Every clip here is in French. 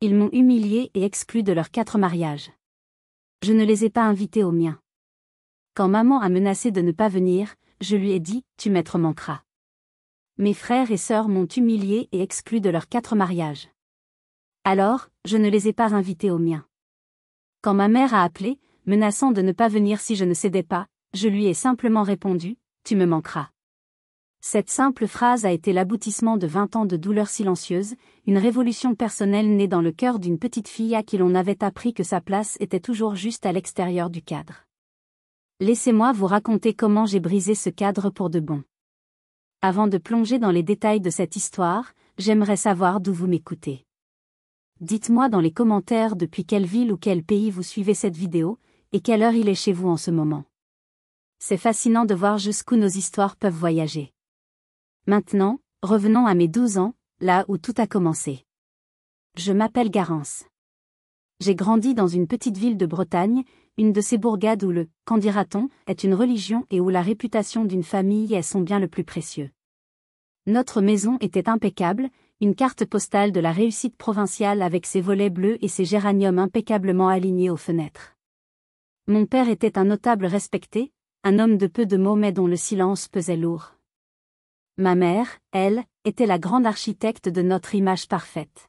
Ils m'ont humilié et exclu de leurs 4 mariages. Je ne les ai pas invités au mien. Quand maman a menacé de ne pas venir, je lui ai dit, tu m'être manqueras. Mes frères et sœurs m'ont humilié et exclu de leurs 4 mariages. Alors, je ne les ai pas invités au mien. Quand ma mère a appelé, menaçant de ne pas venir si je ne cédais pas, je lui ai simplement répondu, tu me manqueras. Cette simple phrase a été l'aboutissement de 20 ans de douleurs silencieuses, une révolution personnelle née dans le cœur d'une petite fille à qui l'on avait appris que sa place était toujours juste à l'extérieur du cadre. Laissez-moi vous raconter comment j'ai brisé ce cadre pour de bon. Avant de plonger dans les détails de cette histoire, j'aimerais savoir d'où vous m'écoutez. Dites-moi dans les commentaires depuis quelle ville ou quel pays vous suivez cette vidéo, et quelle heure il est chez vous en ce moment. C'est fascinant de voir jusqu'où nos histoires peuvent voyager. Maintenant, revenons à mes 12 ans, là où tout a commencé. Je m'appelle Garance. J'ai grandi dans une petite ville de Bretagne, une de ces bourgades où le « qu'en dira-t-on » est une religion et où la réputation d'une famille est son bien le plus précieux. Notre maison était impeccable, une carte postale de la réussite provinciale avec ses volets bleus et ses géraniums impeccablement alignés aux fenêtres. Mon père était un notable respecté, un homme de peu de mots mais dont le silence pesait lourd. Ma mère, elle, était la grande architecte de notre image parfaite.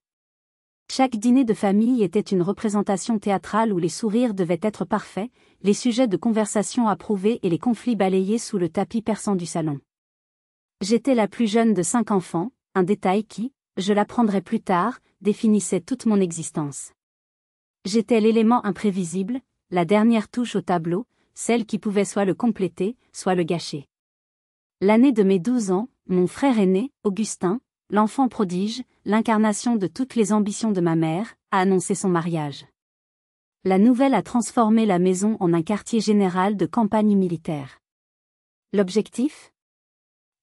Chaque dîner de famille était une représentation théâtrale où les sourires devaient être parfaits, les sujets de conversation approuvés et les conflits balayés sous le tapis perçant du salon. J'étais la plus jeune de 5 enfants, un détail qui, je l'apprendrai plus tard, définissait toute mon existence. J'étais l'élément imprévisible, la dernière touche au tableau, celle qui pouvait soit le compléter, soit le gâcher. L'année de mes 12 ans, mon frère aîné, Augustin, l'enfant prodige, l'incarnation de toutes les ambitions de ma mère, a annoncé son mariage. La nouvelle a transformé la maison en un quartier général de campagne militaire. L'objectif ?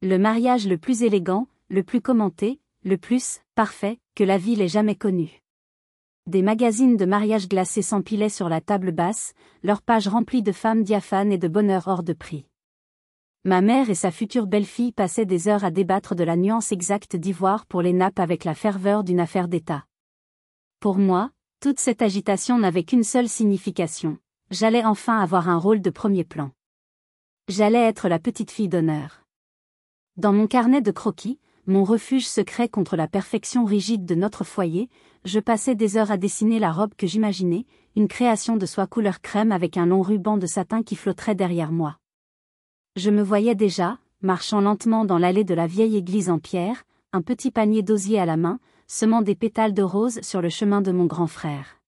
Le mariage le plus élégant, le plus commenté, le plus parfait que la ville ait jamais connu. Des magazines de mariage glacés s'empilaient sur la table basse, leurs pages remplies de femmes diaphanes et de bonheur hors de prix. Ma mère et sa future belle-fille passaient des heures à débattre de la nuance exacte d'ivoire pour les nappes avec la ferveur d'une affaire d'État. Pour moi, toute cette agitation n'avait qu'une seule signification. J'allais enfin avoir un rôle de premier plan. J'allais être la petite fille d'honneur. Dans mon carnet de croquis, mon refuge secret contre la perfection rigide de notre foyer, je passais des heures à dessiner la robe que j'imaginais, une création de soie couleur crème avec un long ruban de satin qui flotterait derrière moi. Je me voyais déjà, marchant lentement dans l'allée de la vieille église en pierre, un petit panier d'osier à la main, semant des pétales de rose sur le chemin de mon grand frère.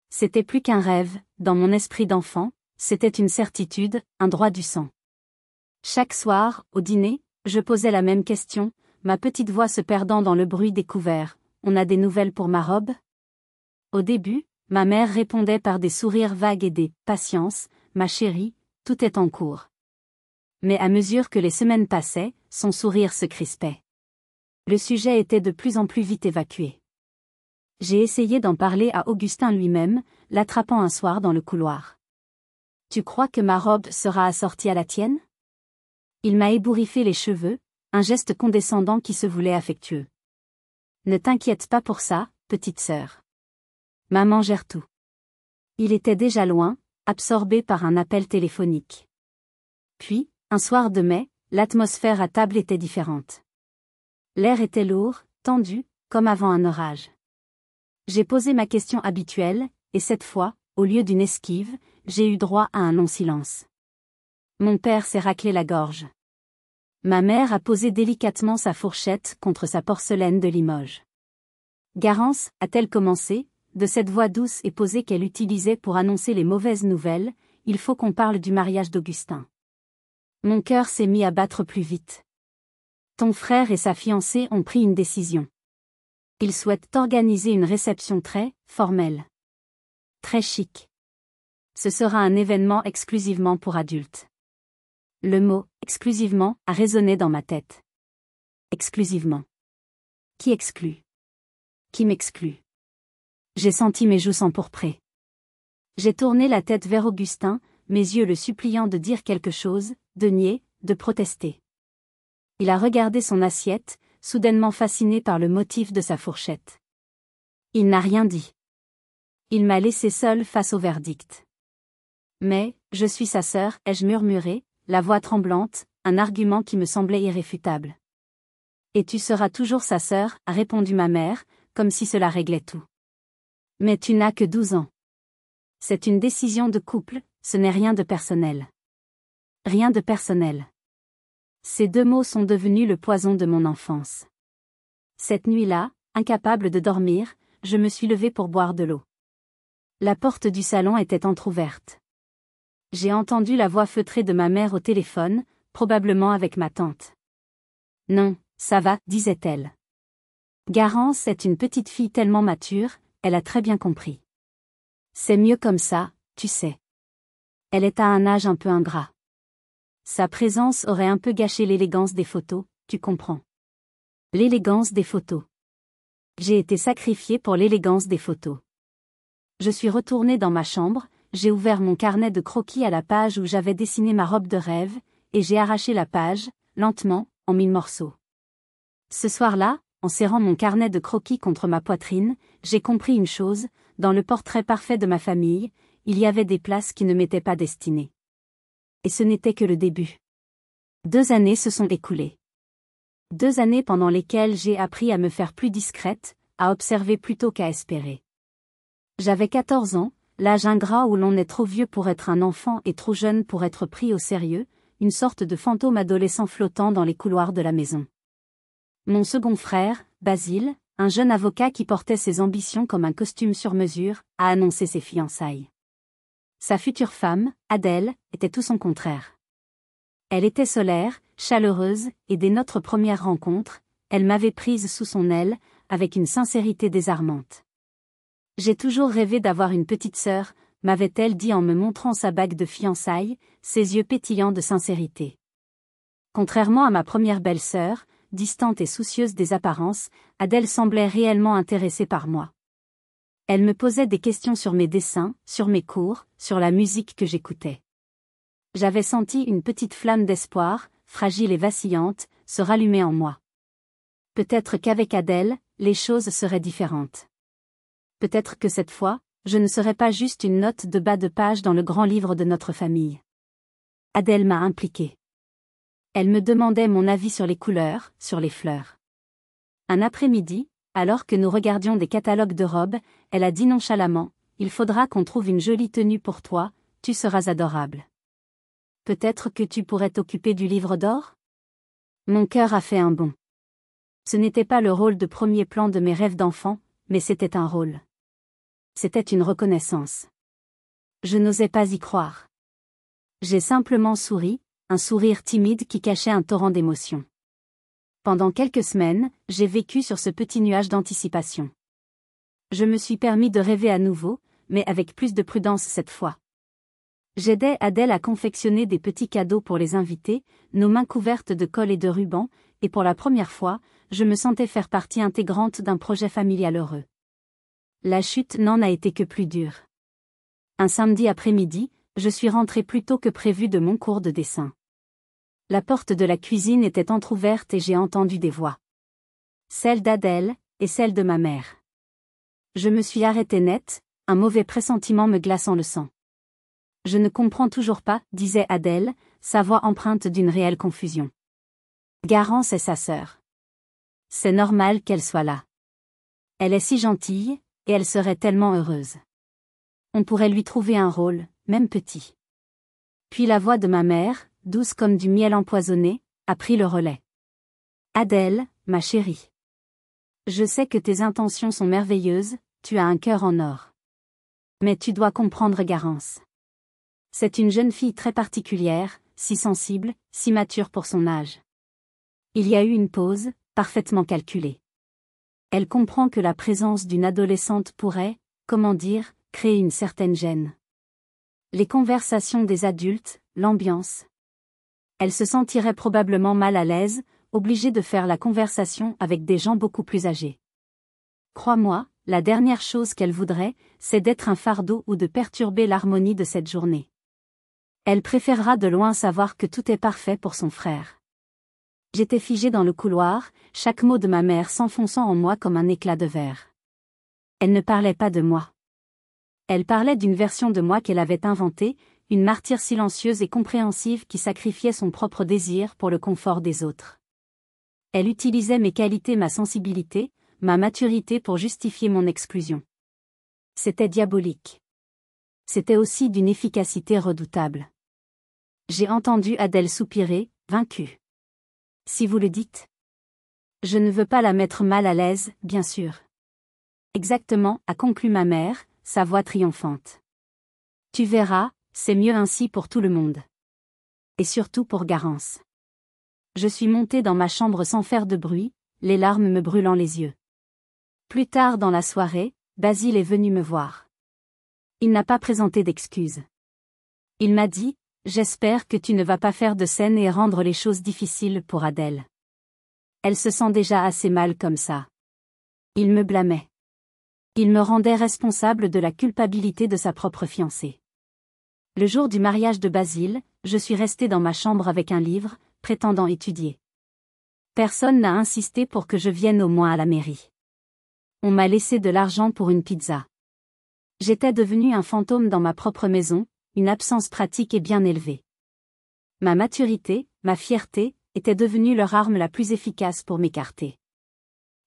C'était plus qu'un rêve, dans mon esprit d'enfant, c'était une certitude, un droit du sang. Chaque soir, au dîner, je posais la même question, ma petite voix se perdant dans le bruit des couverts. On a des nouvelles pour ma robe ? Au début, ma mère répondait par des sourires vagues et des « patience, ma chérie, tout est en cours ». Mais à mesure que les semaines passaient, son sourire se crispait. Le sujet était de plus en plus vite évacué. J'ai essayé d'en parler à Augustin lui-même, l'attrapant un soir dans le couloir. « Tu crois que ma robe sera assortie à la tienne ?» Il m'a ébouriffé les cheveux, un geste condescendant qui se voulait affectueux. « Ne t'inquiète pas pour ça, petite sœur. Maman gère tout. » Il était déjà loin, absorbé par un appel téléphonique. Puis, un soir de mai, l'atmosphère à table était différente. L'air était lourd, tendu, comme avant un orage. J'ai posé ma question habituelle, et cette fois, au lieu d'une esquive, j'ai eu droit à un long silence. Mon père s'est raclé la gorge. Ma mère a posé délicatement sa fourchette contre sa porcelaine de Limoges. « Garance » a-t-elle commencé, de cette voix douce et posée qu'elle utilisait pour annoncer les mauvaises nouvelles, il faut qu'on parle du mariage d'Augustin. Mon cœur s'est mis à battre plus vite. Ton frère et sa fiancée ont pris une décision. Ils souhaitent organiser une réception très formelle. Très chic. Ce sera un événement exclusivement pour adultes. Le mot « exclusivement » a résonné dans ma tête. Exclusivement. Qui exclut ? Qui m'exclut ? J'ai senti mes joues s'empourprer. J'ai tourné la tête vers Augustin, mes yeux le suppliant de dire quelque chose, de nier, de protester. Il a regardé son assiette, soudainement fasciné par le motif de sa fourchette. Il n'a rien dit. Il m'a laissé seule face au verdict. Mais, je suis sa sœur, ai-je murmuré, la voix tremblante, un argument qui me semblait irréfutable. Et tu seras toujours sa sœur, a répondu ma mère, comme si cela réglait tout. Mais tu n'as que 12 ans. C'est une décision de couple, ce n'est rien de personnel. Rien de personnel. Ces deux mots sont devenus le poison de mon enfance. Cette nuit-là, incapable de dormir, je me suis levée pour boire de l'eau. La porte du salon était entr'ouverte. J'ai entendu la voix feutrée de ma mère au téléphone, probablement avec ma tante. Non, ça va, disait-elle. Garance est une petite fille tellement mature, elle a très bien compris. C'est mieux comme ça, tu sais. Elle est à un âge un peu ingrat. Sa présence aurait un peu gâché l'élégance des photos, tu comprends. L'élégance des photos. J'ai été sacrifiée pour l'élégance des photos. Je suis retournée dans ma chambre, j'ai ouvert mon carnet de croquis à la page où j'avais dessiné ma robe de rêve, et j'ai arraché la page, lentement, en 1000 morceaux. Ce soir-là, en serrant mon carnet de croquis contre ma poitrine, j'ai compris une chose, dans le portrait parfait de ma famille, il y avait des places qui ne m'étaient pas destinées. Et ce n'était que le début. 2 années se sont écoulées. 2 années pendant lesquelles j'ai appris à me faire plus discrète, à observer plutôt qu'à espérer. J'avais 14 ans, l'âge ingrat où l'on est trop vieux pour être un enfant et trop jeune pour être pris au sérieux, une sorte de fantôme adolescent flottant dans les couloirs de la maison. Mon second frère, Basile, un jeune avocat qui portait ses ambitions comme un costume sur mesure, a annoncé ses fiançailles. Sa future femme, Adèle, était tout son contraire. Elle était solaire, chaleureuse, et dès notre première rencontre, elle m'avait prise sous son aile, avec une sincérité désarmante. J'ai toujours rêvé d'avoir une petite sœur, m'avait-elle dit en me montrant sa bague de fiançailles, ses yeux pétillants de sincérité. Contrairement à ma première belle-sœur, distante et soucieuse des apparences, Adèle semblait réellement intéressée par moi. Elle me posait des questions sur mes dessins, sur mes cours, sur la musique que j'écoutais. J'avais senti une petite flamme d'espoir, fragile et vacillante, se rallumer en moi. Peut-être qu'avec Adèle, les choses seraient différentes. Peut-être que cette fois, je ne serais pas juste une note de bas de page dans le grand livre de notre famille. Adèle m'a impliquée. Elle me demandait mon avis sur les couleurs, sur les fleurs. Un après-midi, alors que nous regardions des catalogues de robes, elle a dit nonchalamment, « Il faudra qu'on trouve une jolie tenue pour toi, tu seras adorable. » Peut-être que tu pourrais t'occuper du livre d'or ? Mon cœur a fait un bond. Ce n'était pas le rôle de premier plan de mes rêves d'enfant, mais c'était un rôle. C'était une reconnaissance. Je n'osais pas y croire. J'ai simplement souri, un sourire timide qui cachait un torrent d'émotions. Pendant quelques semaines, j'ai vécu sur ce petit nuage d'anticipation. Je me suis permis de rêver à nouveau, mais avec plus de prudence cette fois. J'aidais Adèle à confectionner des petits cadeaux pour les invités, nos mains couvertes de colle et de ruban, et pour la première fois, je me sentais faire partie intégrante d'un projet familial heureux. La chute n'en a été que plus dure. Un samedi après-midi, je suis rentrée plus tôt que prévu de mon cours de dessin. La porte de la cuisine était entr'ouverte et j'ai entendu des voix. Celle d'Adèle, et celle de ma mère. Je me suis arrêtée net, un mauvais pressentiment me glaçant le sang. Je ne comprends toujours pas, disait Adèle, sa voix empreinte d'une réelle confusion. Garance est sa sœur. C'est normal qu'elle soit là. Elle est si gentille, et elle serait tellement heureuse. On pourrait lui trouver un rôle, même petit. Puis la voix de ma mère, douce comme du miel empoisonné, a pris le relais. Adèle, ma chérie. Je sais que tes intentions sont merveilleuses, tu as un cœur en or. Mais tu dois comprendre Garance. C'est une jeune fille très particulière, si sensible, si mature pour son âge. Il y a eu une pause, parfaitement calculée. Elle comprend que la présence d'une adolescente pourrait, comment dire, créer une certaine gêne. Les conversations des adultes, l'ambiance. Elle se sentirait probablement mal à l'aise, obligée de faire la conversation avec des gens beaucoup plus âgés. Crois-moi, la dernière chose qu'elle voudrait, c'est d'être un fardeau ou de perturber l'harmonie de cette journée. Elle préférera de loin savoir que tout est parfait pour son frère. J'étais figée dans le couloir, chaque mot de ma mère s'enfonçant en moi comme un éclat de verre. Elle ne parlait pas de moi. Elle parlait d'une version de moi qu'elle avait inventée, une martyre silencieuse et compréhensive qui sacrifiait son propre désir pour le confort des autres. Elle utilisait mes qualités, ma sensibilité, ma maturité pour justifier mon exclusion. C'était diabolique. C'était aussi d'une efficacité redoutable. J'ai entendu Adèle soupirer, vaincue. Si vous le dites. Je ne veux pas la mettre mal à l'aise, bien sûr. Exactement, a conclu ma mère, sa voix triomphante. Tu verras, c'est mieux ainsi pour tout le monde. Et surtout pour Garance. Je suis montée dans ma chambre sans faire de bruit, les larmes me brûlant les yeux. Plus tard dans la soirée, Basile est venu me voir. Il n'a pas présenté d'excuses. Il m'a dit, j'espère que tu ne vas pas faire de scène et rendre les choses difficiles pour Adèle. Elle se sent déjà assez mal comme ça. Il me blâmait. Il me rendait responsable de la culpabilité de sa propre fiancée. Le jour du mariage de Basile, je suis restée dans ma chambre avec un livre, prétendant étudier. Personne n'a insisté pour que je vienne au moins à la mairie. On m'a laissé de l'argent pour une pizza. J'étais devenue un fantôme dans ma propre maison, une absence pratique et bien élevée. Ma maturité, ma fierté, étaient devenues leur arme la plus efficace pour m'écarter.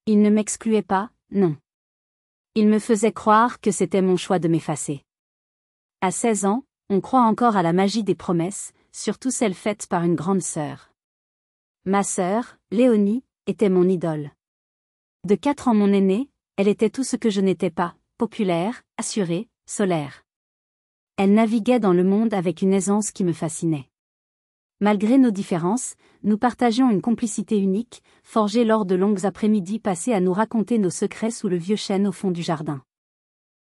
Ils ne m'excluaient pas, non. Ils me faisaient croire que c'était mon choix de m'effacer. À 16 ans, on croit encore à la magie des promesses, surtout celles faites par une grande sœur. Ma sœur, Léonie, était mon idole. De 4 ans mon aînée, elle était tout ce que je n'étais pas, populaire, assurée, solaire. Elle naviguait dans le monde avec une aisance qui me fascinait. Malgré nos différences, nous partagions une complicité unique, forgée lors de longues après-midi passées à nous raconter nos secrets sous le vieux chêne au fond du jardin.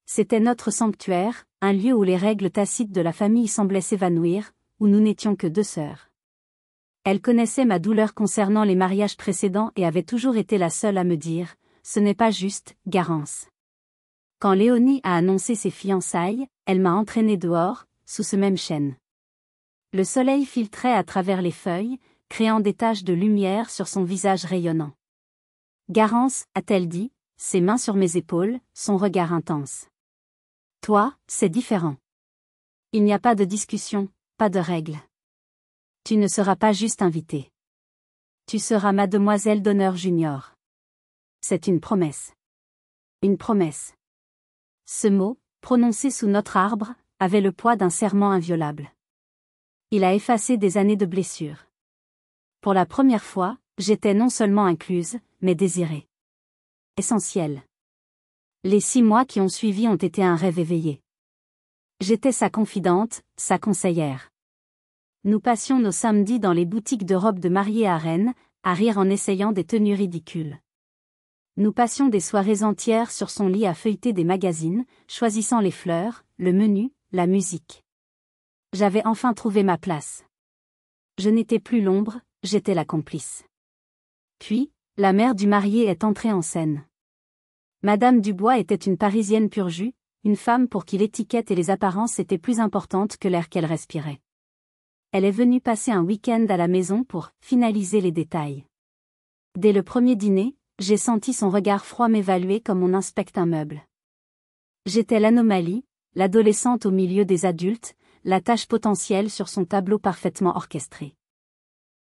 C'était notre sanctuaire, un lieu où les règles tacites de la famille semblaient s'évanouir, où nous n'étions que 2 sœurs. Elle connaissait ma douleur concernant les mariages précédents et avait toujours été la seule à me dire « Ce n'est pas juste, Garance ». Quand Léonie a annoncé ses fiançailles, elle m'a entraînée dehors, sous ce même chêne. Le soleil filtrait à travers les feuilles, créant des taches de lumière sur son visage rayonnant. Garance, a-t-elle dit, ses mains sur mes épaules, son regard intense. Toi, c'est différent. Il n'y a pas de discussion, pas de règles. Tu ne seras pas juste invitée. Tu seras mademoiselle d'honneur junior. C'est une promesse. Une promesse. Ce mot, prononcé sous notre arbre, avait le poids d'un serment inviolable. Il a effacé des années de blessures. Pour la première fois, j'étais non seulement incluse, mais désirée. Essentielle. Les 6 mois qui ont suivi ont été un rêve éveillé. J'étais sa confidente, sa conseillère. Nous passions nos samedis dans les boutiques de robes de mariée à Rennes, à rire en essayant des tenues ridicules. Nous passions des soirées entières sur son lit à feuilleter des magazines, choisissant les fleurs, le menu, la musique. J'avais enfin trouvé ma place. Je n'étais plus l'ombre, j'étais la complice. Puis, la mère du marié est entrée en scène. Madame Dubois était une Parisienne pur jus, une femme pour qui l'étiquette et les apparences étaient plus importantes que l'air qu'elle respirait. Elle est venue passer un week-end à la maison pour finaliser les détails. Dès le premier dîner, j'ai senti son regard froid m'évaluer comme on inspecte un meuble. J'étais l'anomalie, l'adolescente au milieu des adultes, la tâche potentielle sur son tableau parfaitement orchestré.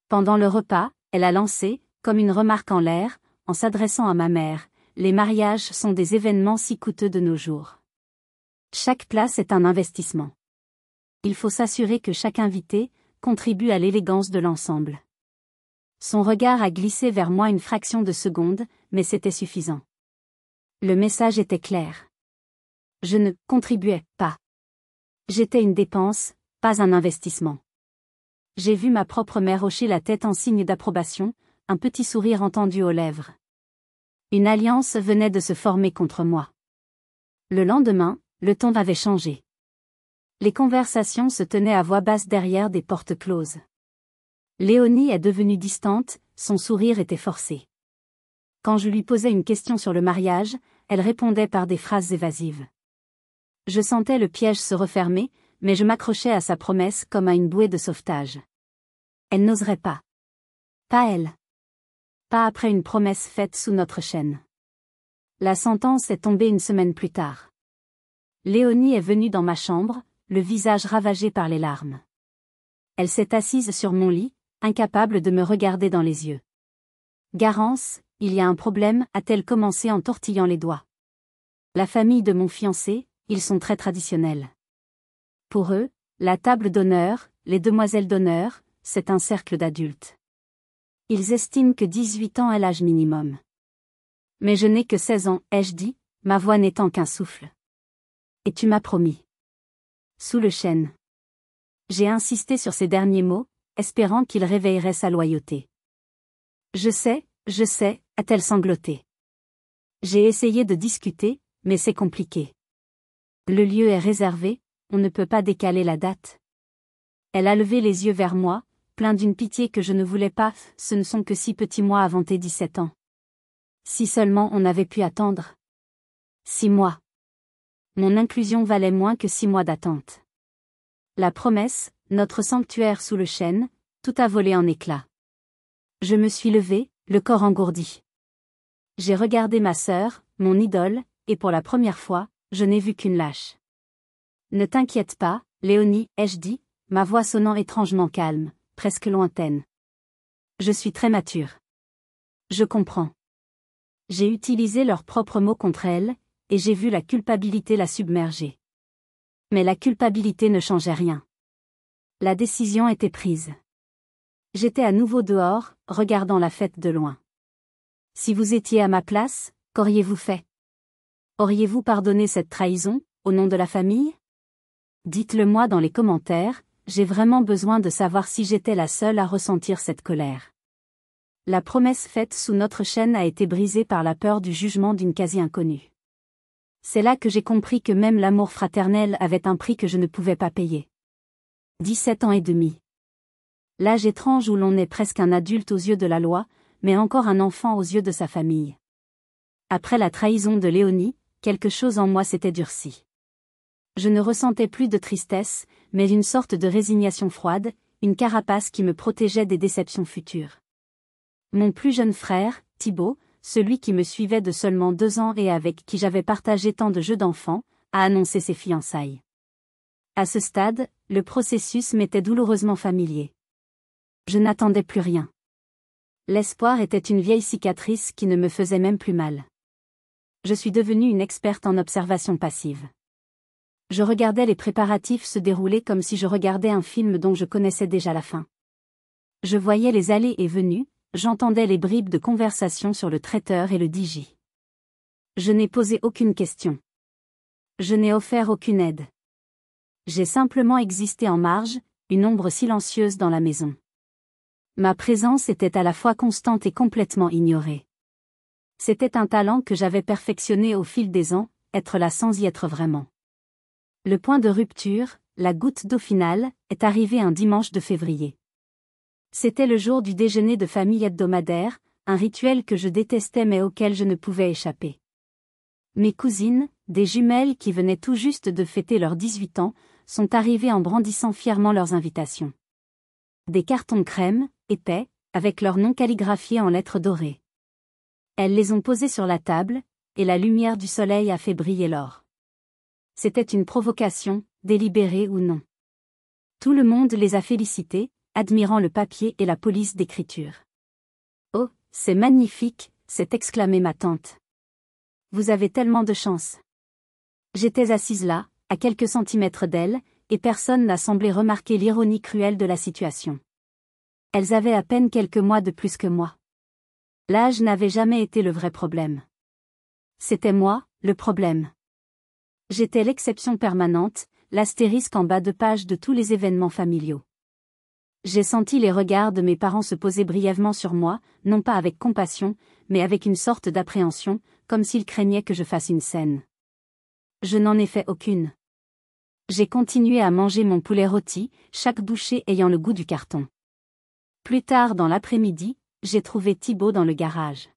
Pendant le repas, elle a lancé, comme une remarque en l'air, en s'adressant à ma mère, les mariages sont des événements si coûteux de nos jours. Chaque place est un investissement. Il faut s'assurer que chaque invité contribue à l'élégance de l'ensemble. Son regard a glissé vers moi une fraction de seconde, mais c'était suffisant. Le message était clair. Je ne contribuais pas. J'étais une dépense, pas un investissement. J'ai vu ma propre mère hocher la tête en signe d'approbation, un petit sourire entendu aux lèvres. Une alliance venait de se former contre moi. Le lendemain, le ton avait changé. Les conversations se tenaient à voix basse derrière des portes closes. Léonie est devenue distante, son sourire était forcé. Quand je lui posais une question sur le mariage, elle répondait par des phrases évasives. Je sentais le piège se refermer, mais je m'accrochais à sa promesse comme à une bouée de sauvetage. Elle n'oserait pas. Pas elle. Pas après une promesse faite sous notre chêne. La sentence est tombée une semaine plus tard. Léonie est venue dans ma chambre, le visage ravagé par les larmes. Elle s'est assise sur mon lit, incapable de me regarder dans les yeux. « Garance, il y a un problème » a-t-elle commencé en tortillant les doigts. La famille de mon fiancé, ils sont très traditionnels. Pour eux, la table d'honneur, les demoiselles d'honneur, c'est un cercle d'adultes. Ils estiment que 18 ans est l'âge minimum. Mais je n'ai que 16 ans, ai-je dit, ma voix n'étant qu'un souffle. Et tu m'as promis. Sous le chêne. J'ai insisté sur ces derniers mots, espérant qu'il réveillerait sa loyauté. Je sais, a-t-elle sangloté. J'ai essayé de discuter, mais c'est compliqué. Le lieu est réservé, on ne peut pas décaler la date. Elle a levé les yeux vers moi, plein d'une pitié que je ne voulais pas, ce ne sont que 6 petits mois avant tes 17 ans. Si seulement on avait pu attendre. 6 mois. Mon inclusion valait moins que 6 mois d'attente. La promesse, notre sanctuaire sous le chêne, tout a volé en éclats. Je me suis levée, le corps engourdi. J'ai regardé ma sœur, mon idole, et pour la première fois, je n'ai vu qu'une lâche. Ne t'inquiète pas, Léonie, ai-je dit, ma voix sonnant étrangement calme, presque lointaine. Je suis très mature. Je comprends. J'ai utilisé leurs propres mots contre elle, et j'ai vu la culpabilité la submerger. Mais la culpabilité ne changeait rien. La décision était prise. J'étais à nouveau dehors, regardant la fête de loin. Si vous étiez à ma place, qu'auriez-vous fait? Auriez-vous pardonné cette trahison, au nom de la famille? Dites-le moi dans les commentaires, j'ai vraiment besoin de savoir si j'étais la seule à ressentir cette colère. La promesse faite sous notre chêne a été brisée par la peur du jugement d'une quasi-inconnue. C'est là que j'ai compris que même l'amour fraternel avait un prix que je ne pouvais pas payer. 17 ans et demi. L'âge étrange où l'on est presque un adulte aux yeux de la loi, mais encore un enfant aux yeux de sa famille. Après la trahison de Léonie, quelque chose en moi s'était durci. Je ne ressentais plus de tristesse, mais une sorte de résignation froide, une carapace qui me protégeait des déceptions futures. Mon plus jeune frère, Thibaut, celui qui me suivait de seulement 2 ans et avec qui j'avais partagé tant de jeux d'enfants, a annoncé ses fiançailles. À ce stade, le processus m'était douloureusement familier. Je n'attendais plus rien. L'espoir était une vieille cicatrice qui ne me faisait même plus mal. Je suis devenue une experte en observation passive. Je regardais les préparatifs se dérouler comme si je regardais un film dont je connaissais déjà la fin. Je voyais les allées et venues, j'entendais les bribes de conversation sur le traiteur et le DJ. Je n'ai posé aucune question. Je n'ai offert aucune aide. J'ai simplement existé en marge, une ombre silencieuse dans la maison. Ma présence était à la fois constante et complètement ignorée. C'était un talent que j'avais perfectionné au fil des ans, être là sans y être vraiment. Le point de rupture, la goutte d'eau finale, est arrivé un dimanche de février. C'était le jour du déjeuner de famille hebdomadaire, un rituel que je détestais mais auquel je ne pouvais échapper. Mes cousines, des jumelles qui venaient tout juste de fêter leurs 18 ans, sont arrivées en brandissant fièrement leurs invitations. Des cartons crème, épais, avec leurs noms calligraphiés en lettres dorées. Elles les ont posés sur la table, et la lumière du soleil a fait briller l'or. C'était une provocation, délibérée ou non. Tout le monde les a félicités, admirant le papier et la police d'écriture. « Oh, c'est magnifique !» s'est exclamée ma tante. « Vous avez tellement de chance !» J'étais assise là, à quelques centimètres d'elle, et personne n'a semblé remarquer l'ironie cruelle de la situation. Elles avaient à peine quelques mois de plus que moi. L'âge n'avait jamais été le vrai problème. C'était moi, le problème. J'étais l'exception permanente, l'astérisque en bas de page de tous les événements familiaux. J'ai senti les regards de mes parents se poser brièvement sur moi, non pas avec compassion, mais avec une sorte d'appréhension, comme s'ils craignaient que je fasse une scène. Je n'en ai fait aucune. J'ai continué à manger mon poulet rôti, chaque bouchée ayant le goût du carton. Plus tard dans l'après-midi, j'ai trouvé Thibaut dans le garage.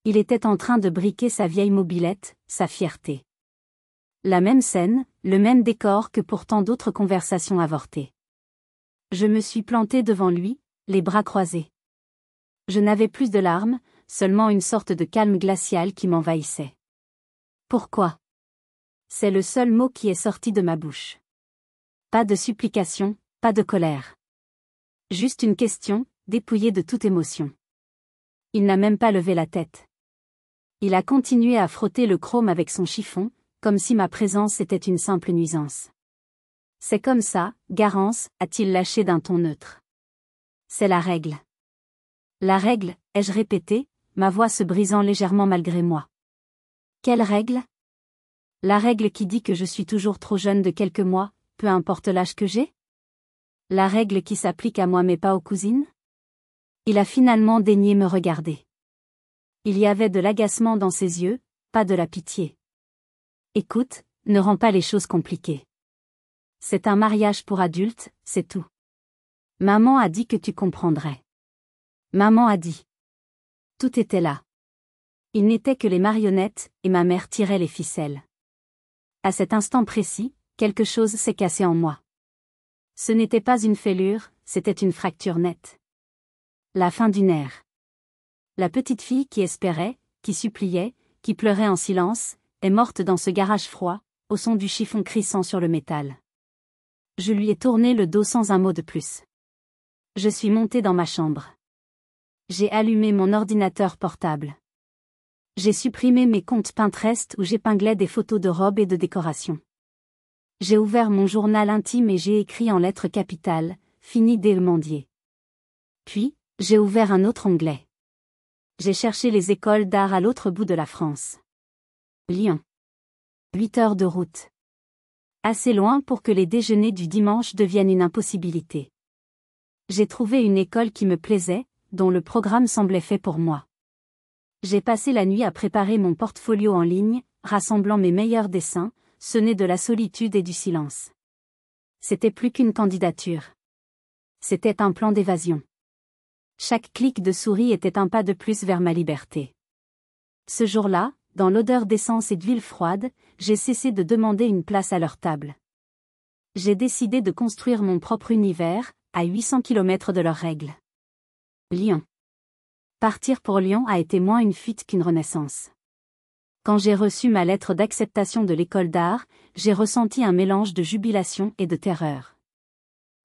Il était en train de briquer sa vieille mobilette, sa fierté. La même scène, le même décor que pour tant d'autres conversations avortées. Je me suis plantée devant lui, les bras croisés. Je n'avais plus de larmes, seulement une sorte de calme glacial qui m'envahissait. Pourquoi? C'est le seul mot qui est sorti de ma bouche. Pas de supplication, pas de colère. Juste une question, dépouillée de toute émotion. Il n'a même pas levé la tête. Il a continué à frotter le chrome avec son chiffon, comme si ma présence était une simple nuisance. C'est comme ça, Garance, a-t-il lâché d'un ton neutre. C'est la règle. La règle, ai-je répété, ma voix se brisant légèrement malgré moi. Quelle règle? La règle qui dit que je suis toujours trop jeune de quelques mois, peu importe l'âge que j'ai? La règle qui s'applique à moi mais pas aux cousines? Il a finalement daigné me regarder. Il y avait de l'agacement dans ses yeux, pas de la pitié. Écoute, ne rends pas les choses compliquées. C'est un mariage pour adultes, c'est tout. Maman a dit que tu comprendrais. Maman a dit. Tout était là. Il n'était que les marionnettes, et ma mère tirait les ficelles. À cet instant précis, quelque chose s'est cassé en moi. Ce n'était pas une fêlure, c'était une fracture nette. La fin du nerf. La petite fille qui espérait, qui suppliait, qui pleurait en silence, est morte dans ce garage froid, au son du chiffon crissant sur le métal. Je lui ai tourné le dos sans un mot de plus. Je suis montée dans ma chambre. J'ai allumé mon ordinateur portable. J'ai supprimé mes comptes Pinterest où j'épinglais des photos de robes et de décorations. J'ai ouvert mon journal intime et j'ai écrit en lettres capitales, fini dès le mendier. Puis, j'ai ouvert un autre onglet. J'ai cherché les écoles d'art à l'autre bout de la France. Lyon. 8 heures de route. Assez loin pour que les déjeuners du dimanche deviennent une impossibilité. J'ai trouvé une école qui me plaisait, dont le programme semblait fait pour moi. J'ai passé la nuit à préparer mon portfolio en ligne, rassemblant mes meilleurs dessins, ceux de la solitude et du silence. C'était plus qu'une candidature. C'était un plan d'évasion. Chaque clic de souris était un pas de plus vers ma liberté. Ce jour-là, dans l'odeur d'essence et d'huile froide, j'ai cessé de demander une place à leur table. J'ai décidé de construire mon propre univers, à 800 km de leurs règles. Lyon. Partir pour Lyon a été moins une fuite qu'une renaissance. Quand j'ai reçu ma lettre d'acceptation de l'école d'art, j'ai ressenti un mélange de jubilation et de terreur.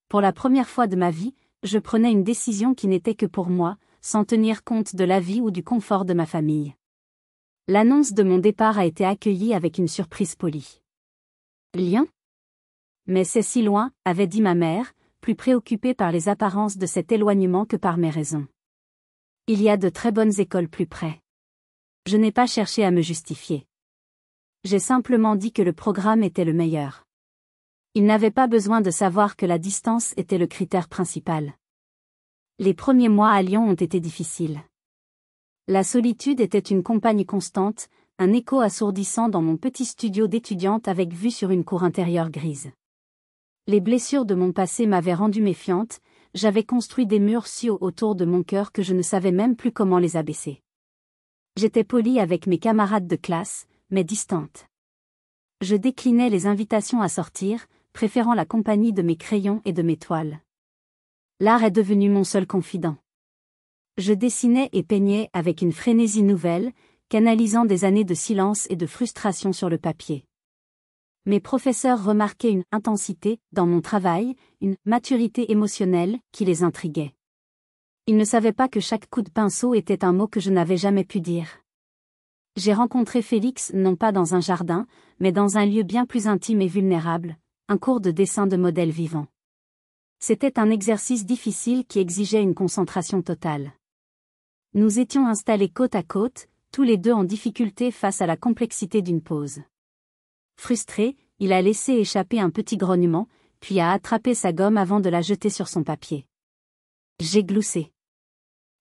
Pour la première fois de ma vie, je prenais une décision qui n'était que pour moi, sans tenir compte de l'avis ou du confort de ma famille. L'annonce de mon départ a été accueillie avec une surprise polie. Lyon? Mais c'est si loin, avait dit ma mère, plus préoccupée par les apparences de cet éloignement que par mes raisons. Il y a de très bonnes écoles plus près. Je n'ai pas cherché à me justifier. J'ai simplement dit que le programme était le meilleur. Il n'avait pas besoin de savoir que la distance était le critère principal. Les premiers mois à Lyon ont été difficiles. La solitude était une compagne constante, un écho assourdissant dans mon petit studio d'étudiante avec vue sur une cour intérieure grise. Les blessures de mon passé m'avaient rendue méfiante, j'avais construit des murs si hauts autour de mon cœur que je ne savais même plus comment les abaisser. J'étais polie avec mes camarades de classe, mais distante. Je déclinais les invitations à sortir, préférant la compagnie de mes crayons et de mes toiles. L'art est devenu mon seul confident. Je dessinais et peignais avec une frénésie nouvelle, canalisant des années de silence et de frustration sur le papier. Mes professeurs remarquaient une intensité dans mon travail, une maturité émotionnelle qui les intriguait. Ils ne savaient pas que chaque coup de pinceau était un mot que je n'avais jamais pu dire. J'ai rencontré Félix non pas dans un jardin, mais dans un lieu bien plus intime et vulnérable, un cours de dessin de modèles vivants. C'était un exercice difficile qui exigeait une concentration totale. Nous étions installés côte à côte, tous les deux en difficulté face à la complexité d'une pose. Frustré, il a laissé échapper un petit grognement, puis a attrapé sa gomme avant de la jeter sur son papier. J'ai gloussé.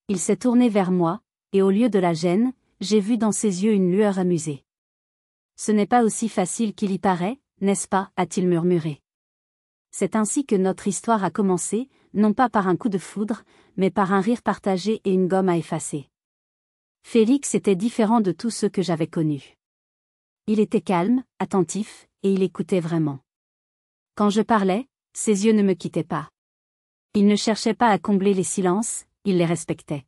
Il s'est tourné vers moi, et au lieu de la gêne, j'ai vu dans ses yeux une lueur amusée. Ce n'est pas aussi facile qu'il y paraît, n'est-ce pas, a-t-il murmuré. C'est ainsi que notre histoire a commencé, non pas par un coup de foudre, mais par un rire partagé et une gomme à effacer. Félix était différent de tous ceux que j'avais connus. Il était calme, attentif, et il écoutait vraiment. Quand je parlais, ses yeux ne me quittaient pas. Il ne cherchait pas à combler les silences, il les respectait.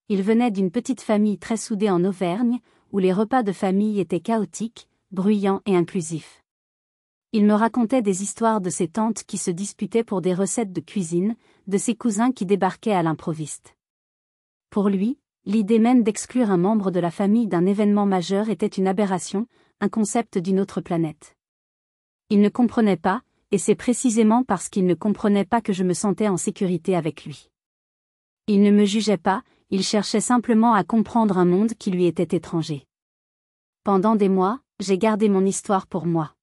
Il venait d'une petite famille très soudée en Auvergne, où les repas de famille étaient chaotiques, bruyants et inclusifs. Il me racontait des histoires de ses tantes qui se disputaient pour des recettes de cuisine, de ses cousins qui débarquaient à l'improviste. Pour lui, l'idée même d'exclure un membre de la famille d'un événement majeur était une aberration, un concept d'une autre planète. Il ne comprenait pas, et c'est précisément parce qu'il ne comprenait pas que je me sentais en sécurité avec lui. Il ne me jugeait pas, il cherchait simplement à comprendre un monde qui lui était étranger. Pendant des mois, j'ai gardé mon histoire pour moi.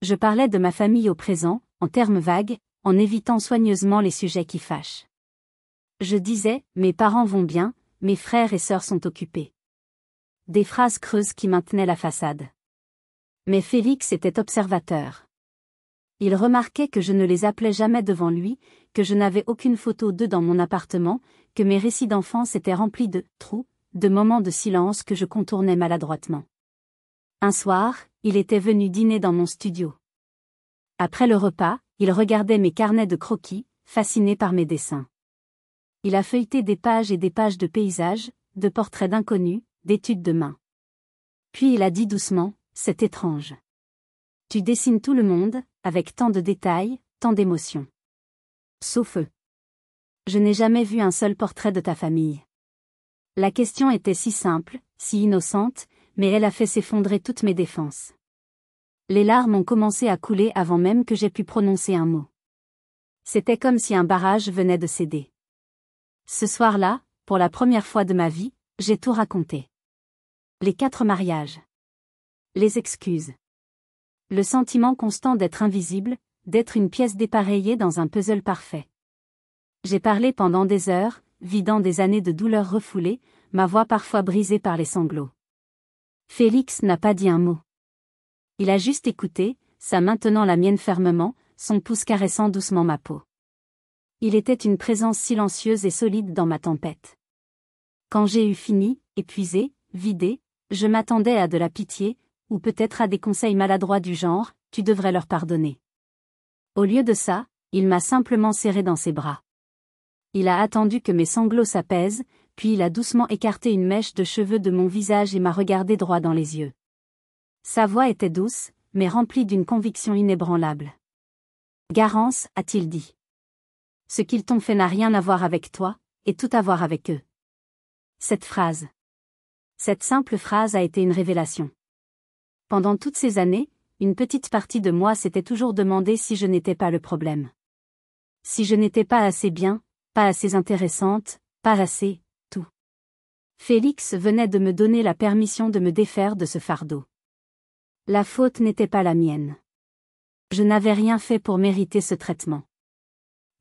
Je parlais de ma famille au présent, en termes vagues, en évitant soigneusement les sujets qui fâchent. Je disais, mes parents vont bien, mes frères et sœurs sont occupés. Des phrases creuses qui maintenaient la façade. Mais Félix était observateur. Il remarquait que je ne les appelais jamais devant lui, que je n'avais aucune photo d'eux dans mon appartement, que mes récits d'enfance étaient remplis de trous, de moments de silence que je contournais maladroitement. Un soir, il était venu dîner dans mon studio. Après le repas, il regardait mes carnets de croquis, fasciné par mes dessins. Il a feuilleté des pages et des pages de paysages, de portraits d'inconnus, d'études de main. Puis il a dit doucement, c'est étrange. Tu dessines tout le monde, avec tant de détails, tant d'émotions. Sauf eux. Je n'ai jamais vu un seul portrait de ta famille. La question était si simple, si innocente, mais elle a fait s'effondrer toutes mes défenses. Les larmes ont commencé à couler avant même que j'aie pu prononcer un mot. C'était comme si un barrage venait de céder. Ce soir-là, pour la première fois de ma vie, j'ai tout raconté. Les 4 mariages. Les excuses. Le sentiment constant d'être invisible, d'être une pièce dépareillée dans un puzzle parfait. J'ai parlé pendant des heures, vidant des années de douleurs refoulées, ma voix parfois brisée par les sanglots. Félix n'a pas dit un mot. Il a juste écouté, sa main tenant la mienne fermement, son pouce caressant doucement ma peau. Il était une présence silencieuse et solide dans ma tempête. Quand j'ai eu fini, épuisé, vidé, je m'attendais à de la pitié, ou peut-être à des conseils maladroits du genre, tu devrais leur pardonner. Au lieu de ça, il m'a simplement serré dans ses bras. Il a attendu que mes sanglots s'apaisent, puis il a doucement écarté une mèche de cheveux de mon visage et m'a regardé droit dans les yeux. Sa voix était douce, mais remplie d'une conviction inébranlable. Garance, a-t-il dit. Ce qu'ils t'ont fait n'a rien à voir avec toi, et tout à voir avec eux. Cette simple phrase a été une révélation. Pendant toutes ces années, une petite partie de moi s'était toujours demandé si je n'étais pas le problème. Si je n'étais pas assez bien, pas assez intéressante, pas assez, tout. Félix venait de me donner la permission de me défaire de ce fardeau. La faute n'était pas la mienne. Je n'avais rien fait pour mériter ce traitement.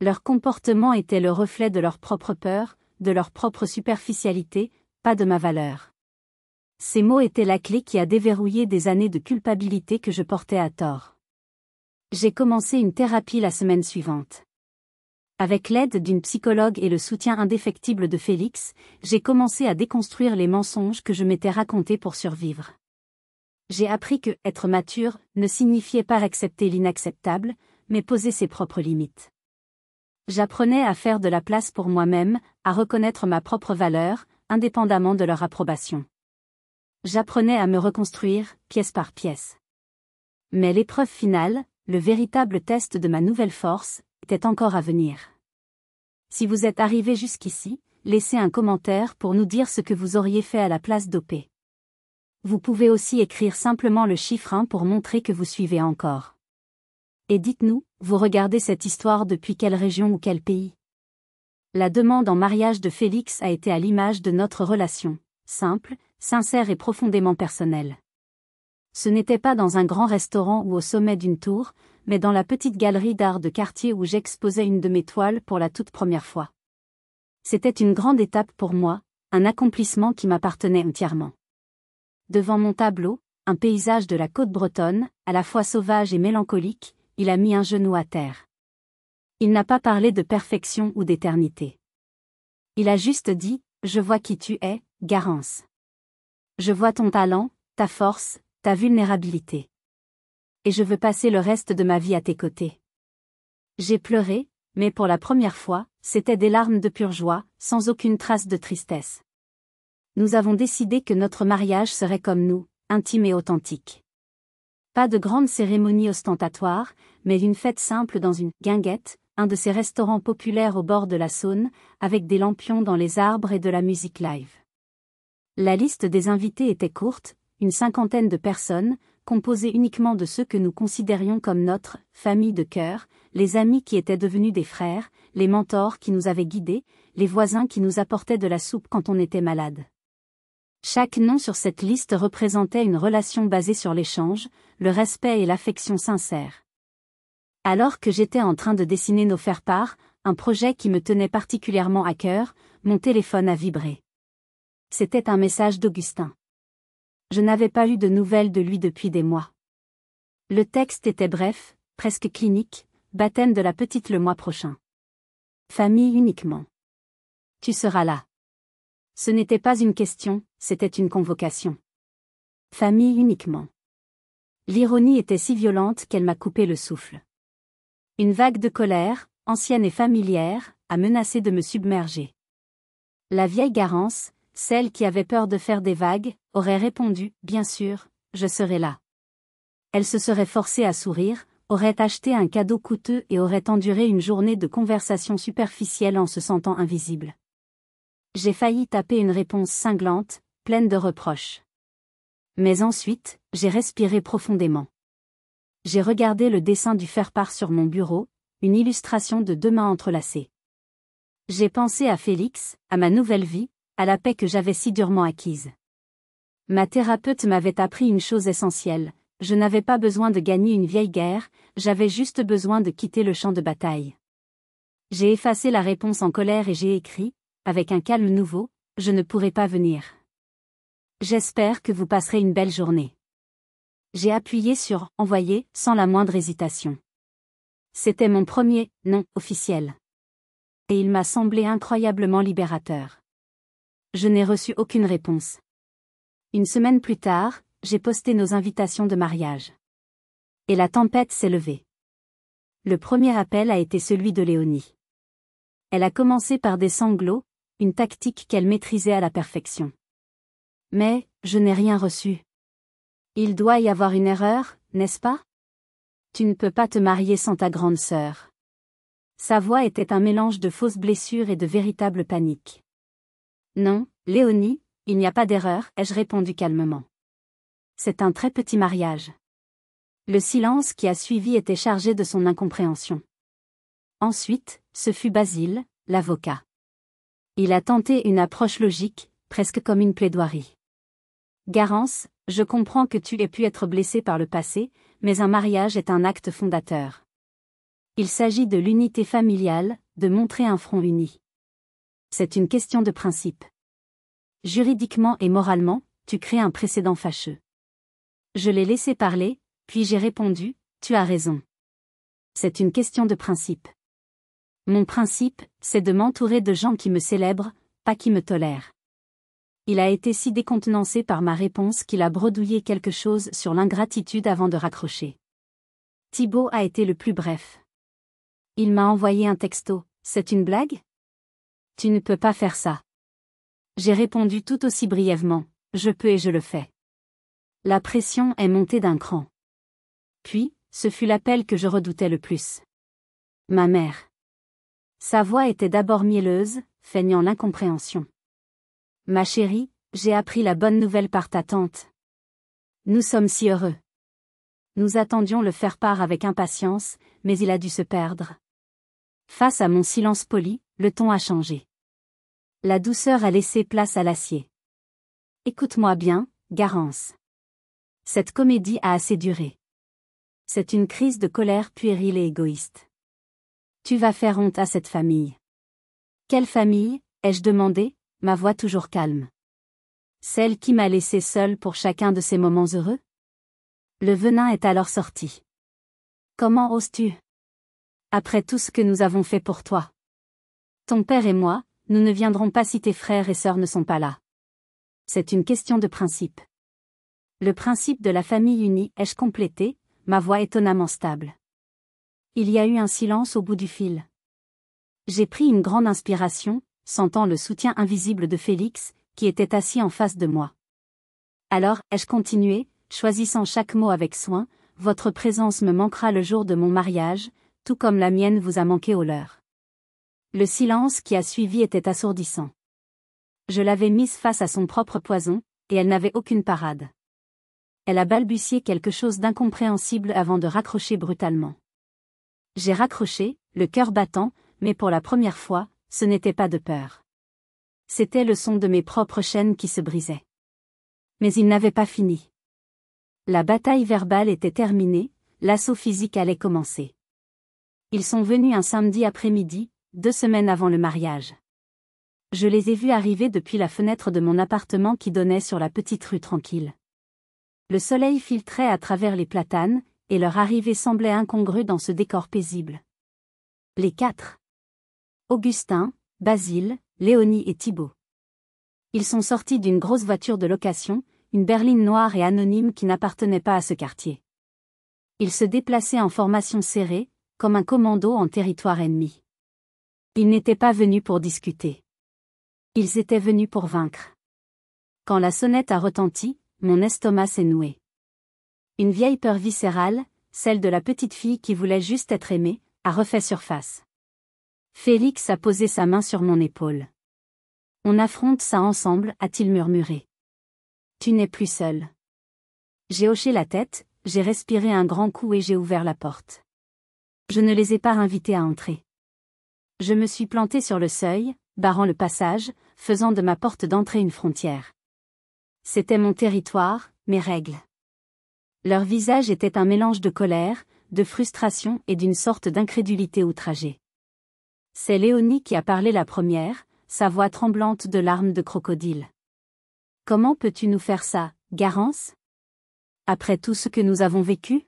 Leur comportement était le reflet de leur propre peur, de leur propre superficialité, pas de ma valeur. Ces mots étaient la clé qui a déverrouillé des années de culpabilité que je portais à tort. J'ai commencé une thérapie la semaine suivante. Avec l'aide d'une psychologue et le soutien indéfectible de Félix, j'ai commencé à déconstruire les mensonges que je m'étais racontés pour survivre. J'ai appris que être mature ne signifiait pas accepter l'inacceptable, mais poser ses propres limites. J'apprenais à faire de la place pour moi-même, à reconnaître ma propre valeur, indépendamment de leur approbation. J'apprenais à me reconstruire, pièce par pièce. Mais l'épreuve finale, le véritable test de ma nouvelle force, était encore à venir. Si vous êtes arrivé jusqu'ici, laissez un commentaire pour nous dire ce que vous auriez fait à la place d'OP. Vous pouvez aussi écrire simplement le chiffre 1 pour montrer que vous suivez encore. Et dites-nous, vous regardez cette histoire depuis quelle région ou quel pays? La demande en mariage de Félix a été à l'image de notre relation, simple, sincère et profondément personnelle. Ce n'était pas dans un grand restaurant ou au sommet d'une tour, mais dans la petite galerie d'art de quartier où j'exposais une de mes toiles pour la toute première fois. C'était une grande étape pour moi, un accomplissement qui m'appartenait entièrement. Devant mon tableau, un paysage de la côte bretonne, à la fois sauvage et mélancolique, il a mis un genou à terre. Il n'a pas parlé de perfection ou d'éternité. Il a juste dit, je vois qui tu es, Garance. Je vois ton talent, ta force, ta vulnérabilité. Et je veux passer le reste de ma vie à tes côtés. J'ai pleuré, Mais pour la première fois, c'était des larmes de pure joie, sans aucune trace de tristesse. Nous avons décidé que notre mariage serait comme nous, intime et authentique. Pas de grande cérémonie ostentatoire, mais une fête simple dans une guinguette, un de ces restaurants populaires au bord de la Saône, avec des lampions dans les arbres et de la musique live. La liste des invités était courte, une cinquantaine de personnes, composées uniquement de ceux que nous considérions comme notre famille de cœur, les amis qui étaient devenus des frères, les mentors qui nous avaient guidés, les voisins qui nous apportaient de la soupe quand on était malade. Chaque nom sur cette liste représentait une relation basée sur l'échange, le respect et l'affection sincère. Alors que j'étais en train de dessiner nos faire-part, un projet qui me tenait particulièrement à cœur, mon téléphone a vibré. C'était un message d'Augustin. Je n'avais pas eu de nouvelles de lui depuis des mois. Le texte était bref, presque clinique, baptême de la petite le mois prochain. Famille uniquement. Tu seras là. Ce n'était pas une question, c'était une convocation. Famille uniquement. L'ironie était si violente qu'elle m'a coupé le souffle. Une vague de colère, ancienne et familière, a menacé de me submerger. La vieille Garance, celle qui avait peur de faire des vagues, aurait répondu, bien sûr, je serai là. Elle se serait forcée à sourire, aurait acheté un cadeau coûteux et aurait enduré une journée de conversation superficielle en se sentant invisible. J'ai failli taper une réponse cinglante, pleine de reproches. Mais ensuite, j'ai respiré profondément. J'ai regardé le dessin du faire-part sur mon bureau, une illustration de 2 mains entrelacées. J'ai pensé à Félix, à ma nouvelle vie, à la paix que j'avais si durement acquise. Ma thérapeute m'avait appris une chose essentielle, je n'avais pas besoin de gagner une vieille guerre, j'avais juste besoin de quitter le champ de bataille. J'ai effacé la réponse en colère et j'ai écrit, avec un calme nouveau, je ne pourrai pas venir. J'espère que vous passerez une belle journée. J'ai appuyé sur « Envoyer » sans la moindre hésitation. C'était mon premier « non » officiel. Et il m'a semblé incroyablement libérateur. Je n'ai reçu aucune réponse. Une semaine plus tard, j'ai posté nos invitations de mariage. Et la tempête s'est levée. Le premier appel a été celui de Léonie. Elle a commencé par des sanglots, une tactique qu'elle maîtrisait à la perfection. Mais, je n'ai rien reçu. Il doit y avoir une erreur, n'est-ce pas? Tu ne peux pas te marier sans ta grande sœur. Sa voix était un mélange de fausses blessures et de véritable panique. Non, Léonie, il n'y a pas d'erreur, ai-je répondu calmement. C'est un très petit mariage. Le silence qui a suivi était chargé de son incompréhension. Ensuite, ce fut Basile, l'avocat. Il a tenté une approche logique, presque comme une plaidoirie. Garance, je comprends que tu aies pu être blessé par le passé, mais un mariage est un acte fondateur. Il s'agit de l'unité familiale, de montrer un front uni. C'est une question de principe. Juridiquement et moralement, tu crées un précédent fâcheux. Je l'ai laissé parler, puis j'ai répondu, tu as raison. C'est une question de principe. Mon principe, c'est de m'entourer de gens qui me célèbrent, pas qui me tolèrent. Il a été si décontenancé par ma réponse qu'il a bredouillé quelque chose sur l'ingratitude avant de raccrocher. Thibaut a été le plus bref. Il m'a envoyé un texto, c'est une blague? Tu ne peux pas faire ça. J'ai répondu tout aussi brièvement, je peux et je le fais. La pression est montée d'un cran. Puis, ce fut l'appel que je redoutais le plus. Ma mère. Sa voix était d'abord mielleuse, feignant l'incompréhension. Ma chérie, j'ai appris la bonne nouvelle par ta tante. Nous sommes si heureux. Nous attendions le faire-part avec impatience, mais il a dû se perdre. Face à mon silence poli, le ton a changé. La douceur a laissé place à l'acier. Écoute-moi bien, Garance. Cette comédie a assez duré. C'est une crise de colère puérile et égoïste. Tu vas faire honte à cette famille. Quelle famille, ai-je demandé, ma voix toujours calme. Celle qui m'a laissé seule pour chacun de ces moments heureux? Le venin est alors sorti. Comment oses-tu? Après tout ce que nous avons fait pour toi. Ton père et moi, nous ne viendrons pas si tes frères et sœurs ne sont pas là. C'est une question de principe. Le principe de la famille unie, ai-je complété, ma voix étonnamment stable. Il y a eu un silence au bout du fil. J'ai pris une grande inspiration, sentant le soutien invisible de Félix, qui était assis en face de moi. Alors, ai-je continué, choisissant chaque mot avec soin, votre présence me manquera le jour de mon mariage, tout comme la mienne vous a manqué au leur. Le silence qui a suivi était assourdissant. Je l'avais mise face à son propre poison, et elle n'avait aucune parade. Elle a balbutié quelque chose d'incompréhensible avant de raccrocher brutalement. J'ai raccroché, le cœur battant, mais pour la première fois, ce n'était pas de peur. C'était le son de mes propres chaînes qui se brisaient. Mais il n'avait pas fini. La bataille verbale était terminée, l'assaut physique allait commencer. Ils sont venus un samedi après-midi, 2 semaines avant le mariage. Je les ai vus arriver depuis la fenêtre de mon appartement qui donnait sur la petite rue tranquille. Le soleil filtrait à travers les platanes, et leur arrivée semblait incongrue dans ce décor paisible. Les 4. Augustin, Basile, Léonie et Thibaut. Ils sont sortis d'une grosse voiture de location, une berline noire et anonyme qui n'appartenait pas à ce quartier. Ils se déplaçaient en formation serrée, comme un commando en territoire ennemi. Ils n'étaient pas venus pour discuter. Ils étaient venus pour vaincre. Quand la sonnette a retenti, mon estomac s'est noué. Une vieille peur viscérale, celle de la petite fille qui voulait juste être aimée, a refait surface. Félix a posé sa main sur mon épaule. On affronte ça ensemble, a-t-il murmuré. Tu n'es plus seul. J'ai hoché la tête, j'ai respiré un grand coup et j'ai ouvert la porte. Je ne les ai pas invités à entrer. Je me suis planté sur le seuil, barrant le passage, faisant de ma porte d'entrée une frontière. C'était mon territoire, mes règles. Leur visage était un mélange de colère, de frustration et d'une sorte d'incrédulité outragée. C'est Léonie qui a parlé la première, sa voix tremblante de larmes de crocodile. Comment peux-tu nous faire ça, Garance? Après tout ce que nous avons vécu?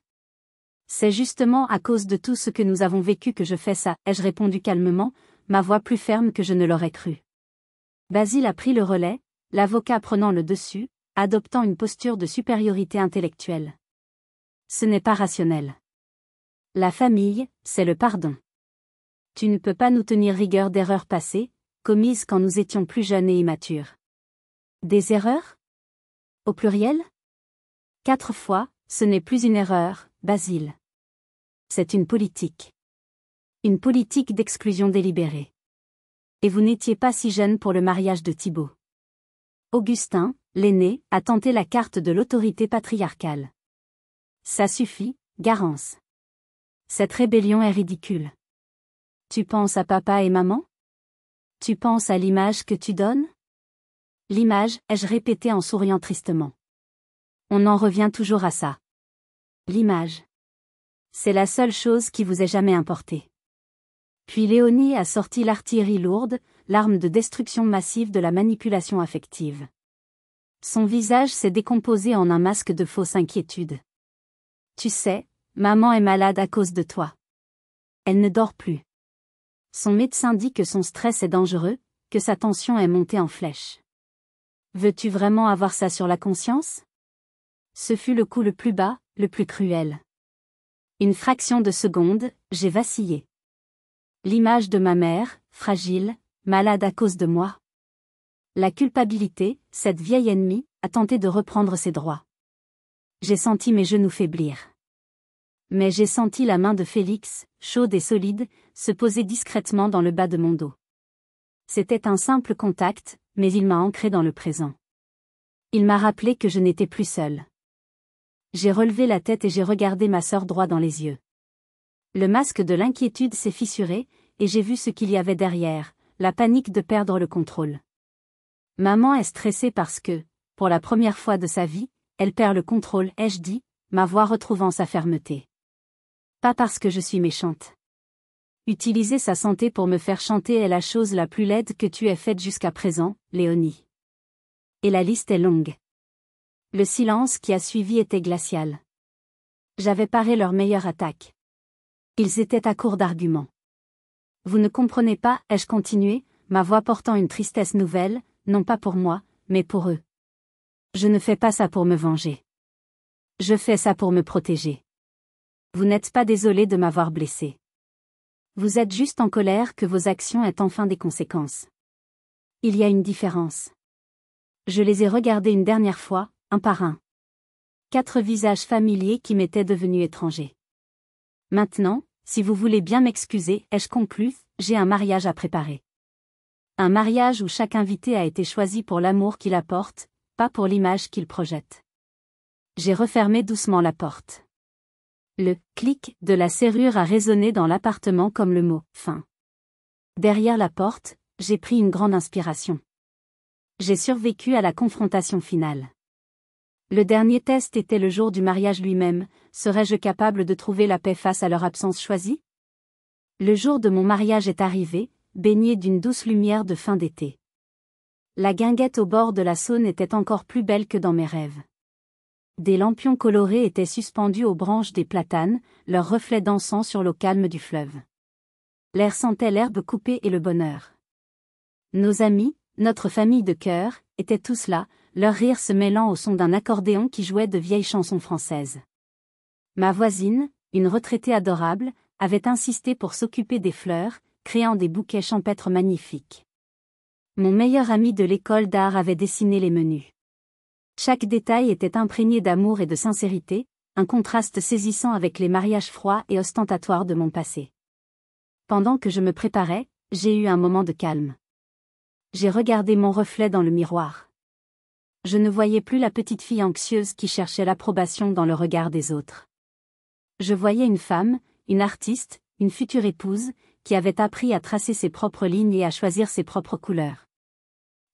C'est justement à cause de tout ce que nous avons vécu que je fais ça, ai-je répondu calmement, ma voix plus ferme que je ne l'aurais cru. Basile a pris le relais, l'avocat prenant le dessus, adoptant une posture de supériorité intellectuelle. Ce n'est pas rationnel. La famille, c'est le pardon. Tu ne peux pas nous tenir rigueur d'erreurs passées, commises quand nous étions plus jeunes et immatures. Des erreurs? Au pluriel? 4 fois, ce n'est plus une erreur, Basile. C'est une politique. Une politique d'exclusion délibérée. Et vous n'étiez pas si jeune pour le mariage de Thibaut. Augustin, l'aîné, a tenté la carte de l'autorité patriarcale. Ça suffit, Garance. Cette rébellion est ridicule. Tu penses à papa et maman? Tu penses à l'image que tu donnes? L'image, ai-je répété en souriant tristement. On en revient toujours à ça. L'image. C'est la seule chose qui vous ait jamais importé. Puis Léonie a sorti l'artillerie lourde, l'arme de destruction massive de la manipulation affective. Son visage s'est décomposé en un masque de fausse inquiétude. Tu sais, maman est malade à cause de toi. Elle ne dort plus. Son médecin dit que son stress est dangereux, que sa tension est montée en flèche. Veux-tu vraiment avoir ça sur la conscience? Ce fut le coup le plus bas, le plus cruel. Une fraction de seconde, j'ai vacillé. L'image de ma mère, fragile, malade à cause de moi. La culpabilité, cette vieille ennemie, a tenté de reprendre ses droits. J'ai senti mes genoux faiblir. Mais j'ai senti la main de Félix, chaude et solide, se poser discrètement dans le bas de mon dos. C'était un simple contact, mais il m'a ancré dans le présent. Il m'a rappelé que je n'étais plus seule. J'ai relevé la tête et j'ai regardé ma sœur droit dans les yeux. Le masque de l'inquiétude s'est fissuré, et j'ai vu ce qu'il y avait derrière, la panique de perdre le contrôle. Maman est stressée parce que, pour la première fois de sa vie, elle perd le contrôle, ai-je dit, ma voix retrouvant sa fermeté. Pas parce que je suis méchante. Utiliser sa santé pour me faire chanter est la chose la plus laide que tu aies faite jusqu'à présent, Léonie. Et la liste est longue. Le silence qui a suivi était glacial. J'avais paré leur meilleure attaque. Ils étaient à court d'arguments. Vous ne comprenez pas, ai-je continué, ma voix portant une tristesse nouvelle, non pas pour moi, mais pour eux. Je ne fais pas ça pour me venger. Je fais ça pour me protéger. Vous n'êtes pas désolé de m'avoir blessé. Vous êtes juste en colère que vos actions aient enfin des conséquences. Il y a une différence. Je les ai regardés une dernière fois, un par un. 4 visages familiers qui m'étaient devenus étrangers. Maintenant, si vous voulez bien m'excuser, ai-je conclu, j'ai un mariage à préparer. Un mariage où chaque invité a été choisi pour l'amour qu'il apporte, pas pour l'image qu'il projette. J'ai refermé doucement la porte. Le « clic » de la serrure a résonné dans l'appartement comme le mot « fin ». Derrière la porte, j'ai pris une grande inspiration. J'ai survécu à la confrontation finale. Le dernier test était le jour du mariage lui-même, serais-je capable de trouver la paix face à leur absence choisie? Le jour de mon mariage est arrivé, baigné d'une douce lumière de fin d'été. La guinguette au bord de la Saône était encore plus belle que dans mes rêves. Des lampions colorés étaient suspendus aux branches des platanes, leurs reflets dansant sur l'eau calme du fleuve. L'air sentait l'herbe coupée et le bonheur. Nos amis, notre famille de cœur, étaient tous là, leur rire se mêlant au son d'un accordéon qui jouait de vieilles chansons françaises. Ma voisine, une retraitée adorable, avait insisté pour s'occuper des fleurs, créant des bouquets champêtres magnifiques. Mon meilleur ami de l'école d'art avait dessiné les menus. Chaque détail était imprégné d'amour et de sincérité, un contraste saisissant avec les mariages froids et ostentatoires de mon passé. Pendant que je me préparais, j'ai eu un moment de calme. J'ai regardé mon reflet dans le miroir. Je ne voyais plus la petite fille anxieuse qui cherchait l'approbation dans le regard des autres. Je voyais une femme, une artiste, une future épouse, qui avait appris à tracer ses propres lignes et à choisir ses propres couleurs.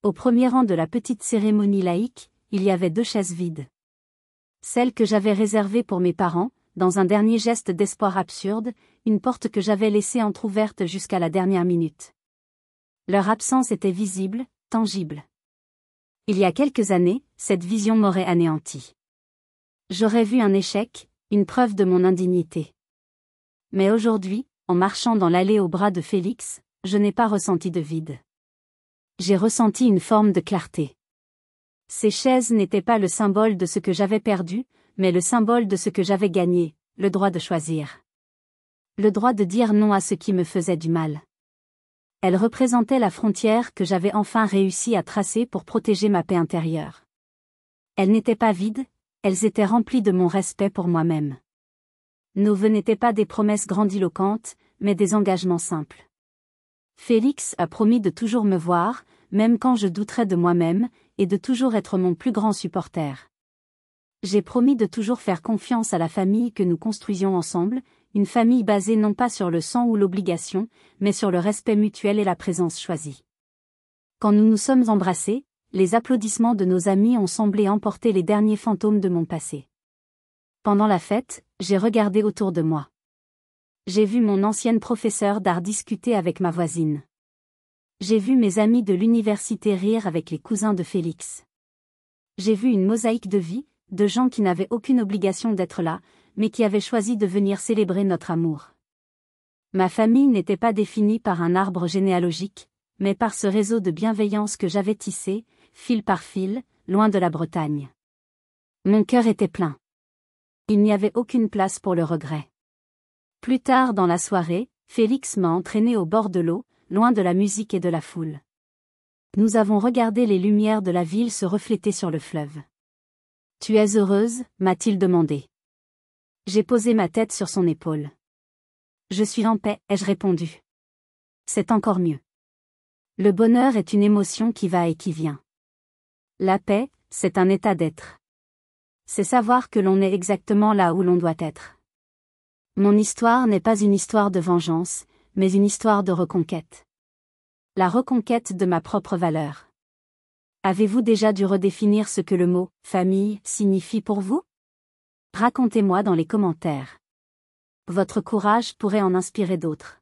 Au premier rang de la petite cérémonie laïque, il y avait 2 chaises vides. Celle que j'avais réservée pour mes parents, dans un dernier geste d'espoir absurde, une porte que j'avais laissée entr'ouverte jusqu'à la dernière minute. Leur absence était visible, tangible. Il y a quelques années, cette vision m'aurait anéanti. J'aurais vu un échec, une preuve de mon indignité. Mais aujourd'hui, en marchant dans l'allée au bras de Félix, je n'ai pas ressenti de vide. J'ai ressenti une forme de clarté. Ces chaises n'étaient pas le symbole de ce que j'avais perdu, mais le symbole de ce que j'avais gagné, le droit de choisir. Le droit de dire non à ce qui me faisait du mal. Elles représentaient la frontière que j'avais enfin réussi à tracer pour protéger ma paix intérieure. Elles n'étaient pas vides, elles étaient remplies de mon respect pour moi-même. Nos vœux n'étaient pas des promesses grandiloquentes, mais des engagements simples. Félix a promis de toujours me voir, même quand je douterais de moi-même, et de toujours être mon plus grand supporter. J'ai promis de toujours faire confiance à la famille que nous construisions ensemble, une famille basée non pas sur le sang ou l'obligation, mais sur le respect mutuel et la présence choisie. Quand nous nous sommes embrassés, les applaudissements de nos amis ont semblé emporter les derniers fantômes de mon passé. Pendant la fête, j'ai regardé autour de moi. J'ai vu mon ancienne professeure d'art discuter avec ma voisine. J'ai vu mes amis de l'université rire avec les cousins de Félix. J'ai vu une mosaïque de vie, de gens qui n'avaient aucune obligation d'être là, mais qui avaient choisi de venir célébrer notre amour. Ma famille n'était pas définie par un arbre généalogique, mais par ce réseau de bienveillance que j'avais tissé, fil par fil, loin de la Bretagne. Mon cœur était plein. Il n'y avait aucune place pour le regret. Plus tard dans la soirée, Félix m'a entraîné au bord de l'eau, loin de la musique et de la foule. Nous avons regardé les lumières de la ville se refléter sur le fleuve. « Tu es heureuse ?» m'a-t-il demandé. J'ai posé ma tête sur son épaule. « Je suis en paix » ai-je répondu. « C'est encore mieux. Le bonheur est une émotion qui va et qui vient. La paix, c'est un état d'être. C'est savoir que l'on est exactement là où l'on doit être. Mon histoire n'est pas une histoire de vengeance, mais une histoire de reconquête. La reconquête de ma propre valeur. Avez-vous déjà dû redéfinir ce que le mot « famille » signifie pour vous? Racontez-moi dans les commentaires. Votre courage pourrait en inspirer d'autres.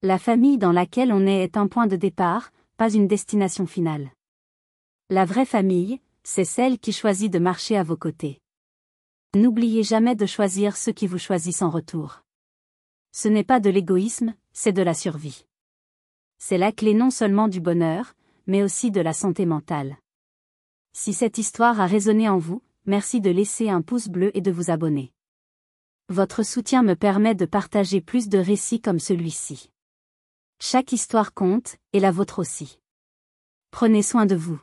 La famille dans laquelle on est un point de départ, pas une destination finale. La vraie famille, c'est celle qui choisit de marcher à vos côtés. N'oubliez jamais de choisir ceux qui vous choisissent en retour. Ce n'est pas de l'égoïsme, c'est de la survie. C'est la clé non seulement du bonheur, mais aussi de la santé mentale. Si cette histoire a résonné en vous, merci de laisser un pouce bleu et de vous abonner. Votre soutien me permet de partager plus de récits comme celui-ci. Chaque histoire compte, et la vôtre aussi. Prenez soin de vous.